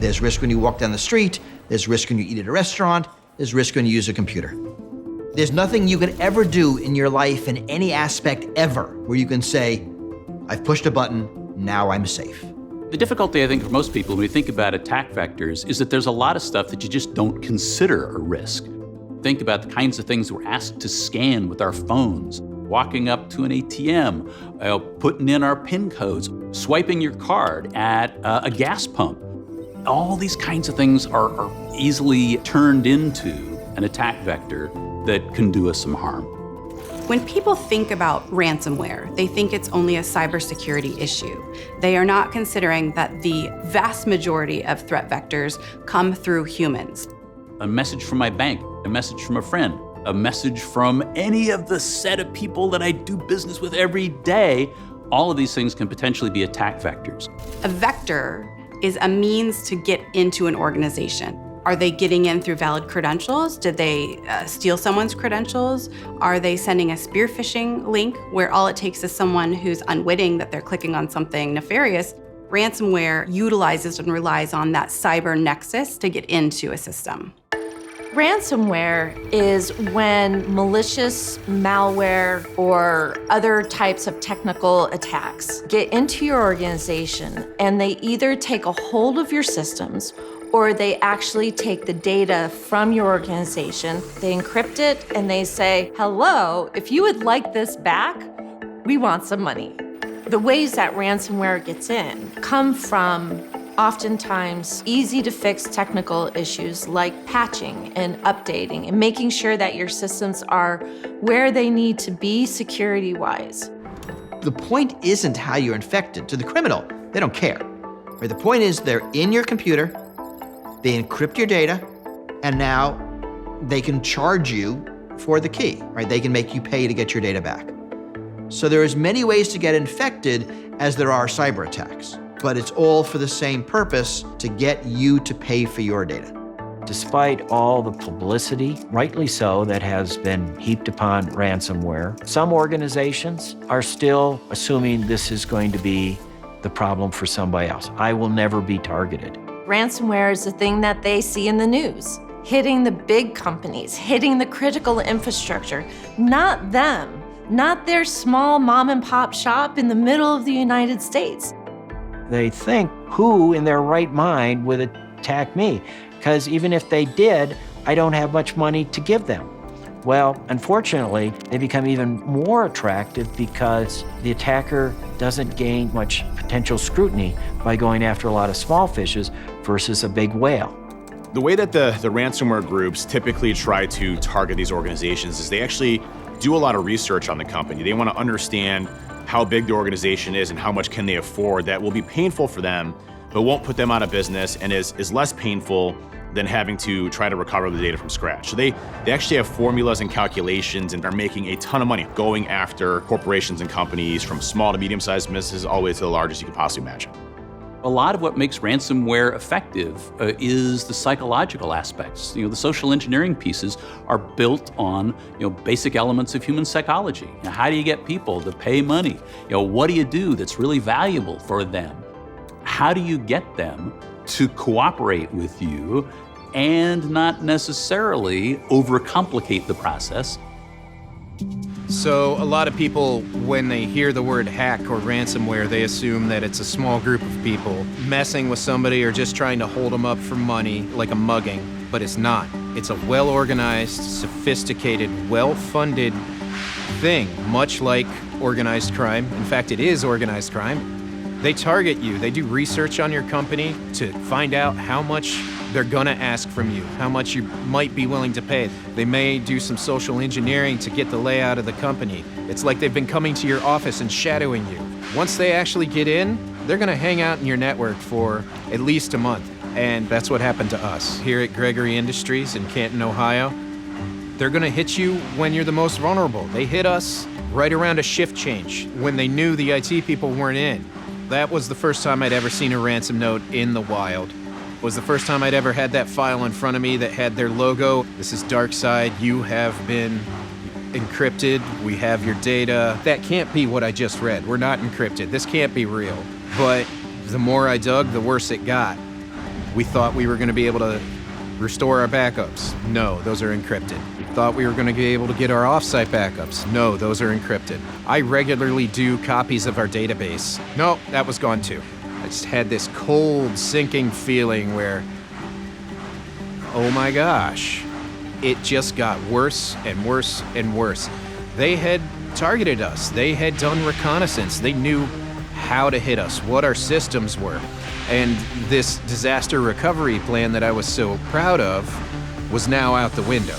There's risk when you walk down the street, there's risk when you eat at a restaurant, there's risk when you use a computer. There's nothing you can ever do in your life in any aspect ever where you can say, I've pushed a button, now I'm safe. The difficulty, I think, for most people when we think about attack vectors is that there's a lot of stuff that you just don't consider a risk. Think about the kinds of things we're asked to scan with our phones, walking up to an ATM, putting in our PIN codes, swiping your card at a gas pump. All these kinds of things are easily turned into an attack vector that can do us some harm. When people think about ransomware, they think it's only a cybersecurity issue. They are not considering that the vast majority of threat vectors come through humans. A message from my bank, a message from a friend, a message from any of the set of people that I do business with every day, all of these things can potentially be attack vectors. A vector is a means to get into an organization. Are they getting in through valid credentials? Did they steal someone's credentials? Are they sending a spear phishing link where all it takes is someone who's unwitting that they're clicking on something nefarious? Ransomware utilizes and relies on that cyber nexus to get into a system. Ransomware is when malicious malware or other types of technical attacks get into your organization and they either take a hold of your systems or they actually take the data from your organization, they encrypt it, and they say, hello, if you would like this back, we want some money. The ways that ransomware gets in come from oftentimes easy to fix technical issues like patching and updating and making sure that your systems are where they need to be security-wise. The point isn't how you're infected. To the criminal, they don't care. Right? The point is they're in your computer, they encrypt your data, and now they can charge you for the key, right? They can make you pay to get your data back. So there are as many ways to get infected as there are cyber attacks, but it's all for the same purpose, to get you to pay for your data. Despite all the publicity, rightly so, that has been heaped upon ransomware, some organizations are still assuming this is going to be the problem for somebody else. I will never be targeted. Ransomware is the thing that they see in the news, hitting the big companies, hitting the critical infrastructure, not them, not their small mom and pop shop in the middle of the United States. They think, who in their right mind would attack me? Because even if they did, I don't have much money to give them. Well, unfortunately, they become even more attractive because the attacker doesn't gain much potential scrutiny by going after a lot of small fishes versus a big whale. The way that the ransomware groups typically try to target these organizations is they actually do a lot of research on the company. They want to understand how big the organization is and how much can they afford that will be painful for them, but won't put them out of business and is less painful than having to try to recover the data from scratch. So they actually have formulas and calculations and are making a ton of money going after corporations and companies from small to medium-sized businesses all the way to the largest you can possibly imagine. A lot of what makes ransomware effective is the psychological aspects. The social engineering pieces are built on basic elements of human psychology. How do you get people to pay money? What do you do that's really valuable for them? How do you get them to cooperate with you and not necessarily overcomplicate the process? So a lot of people, when they hear the word hack or ransomware, they assume that it's a small group of people messing with somebody or just trying to hold them up for money, like a mugging, but it's not. It's a well-organized, sophisticated, well-funded thing, much like organized crime. In fact, it is organized crime. They target you. They do research on your company to find out how much they're gonna ask from you, how much you might be willing to pay. They may do some social engineering to get the layout of the company. It's like they've been coming to your office and shadowing you. Once they actually get in, they're gonna hang out in your network for at least a month. And that's what happened to us here at Gregory Industries in Canton, Ohio. They're gonna hit you when you're the most vulnerable. They hit us right around a shift change when they knew the IT people weren't in. That was the first time I'd ever seen a ransom note in the wild. It was the first time I'd ever had that file in front of me that had their logo. This is DarkSide. You have been encrypted. We have your data. That can't be what I just read. We're not encrypted. This can't be real. But the more I dug, the worse it got. We thought we were going to be able to restore our backups. No, those are encrypted. Thought we were going to be able to get our offsite backups. No, those are encrypted. I regularly do copies of our database. No, that was gone too. I just had this cold, sinking feeling where, oh my gosh, it just got worse and worse and worse. They had targeted us. They had done reconnaissance. They knew how to hit us, what our systems were. And this disaster recovery plan that I was so proud of was now out the window.